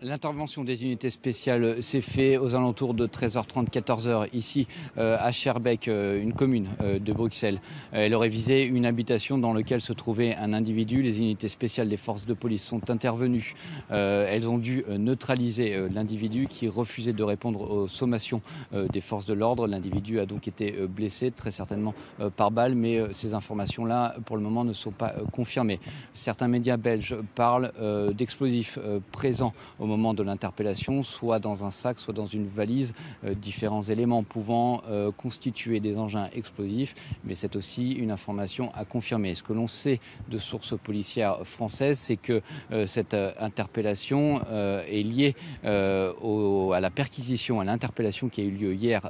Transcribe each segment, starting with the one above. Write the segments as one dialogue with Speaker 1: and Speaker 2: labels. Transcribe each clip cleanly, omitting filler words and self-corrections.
Speaker 1: L'intervention des unités spéciales s'est faite aux alentours de 13h30, 14h, ici à Schaerbeek, une commune de Bruxelles. Elle aurait visé une habitation dans laquelle se trouvait un individu. Les unités spéciales des forces de police sont intervenues. Elles ont dû neutraliser l'individu qui refusait de répondre aux sommations des forces de l'ordre. L'individu a donc été blessé, très certainement par balle, mais ces informations-là, pour le moment, ne sont pas confirmées. Certains médias belges parlent d'explosifs présents au moment de l'interpellation, soit dans un sac, soit dans une valise, différents éléments pouvant constituer des engins explosifs, mais c'est aussi une information à confirmer. Ce que l'on sait de sources policières françaises, c'est que cette interpellation est liée à la perquisition, à l'interpellation qui a eu lieu hier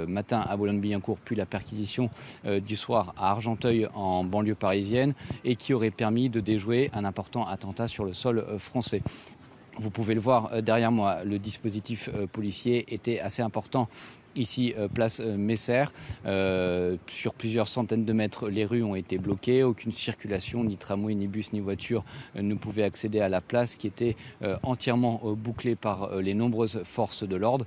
Speaker 1: matin à Boulogne-Billancourt, puis la perquisition du soir à Argenteuil en banlieue parisienne, et qui aurait permis de déjouer un important attentat sur le sol français. Vous pouvez le voir derrière moi, le dispositif policier était assez important. Ici, place Messer, sur plusieurs centaines de mètres, les rues ont été bloquées. Aucune circulation, ni tramway, ni bus, ni voiture ne pouvait accéder à la place qui était entièrement bouclée par les nombreuses forces de l'ordre.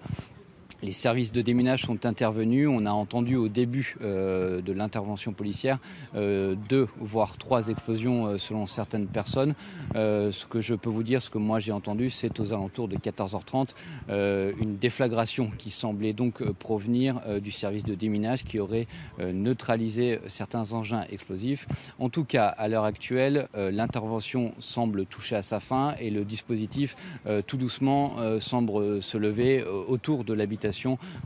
Speaker 1: Les services de déminage sont intervenus. On a entendu au début de l'intervention policière 2 voire 3 explosions selon certaines personnes. Ce que je peux vous dire, ce que moi j'ai entendu, c'est aux alentours de 14h30 une déflagration qui semblait donc provenir du service de déminage qui aurait neutralisé certains engins explosifs. En tout cas, à l'heure actuelle, l'intervention semble toucher à sa fin et le dispositif tout doucement semble se lever autour de l'habitation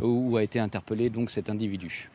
Speaker 1: où a été interpellé donc cet individu.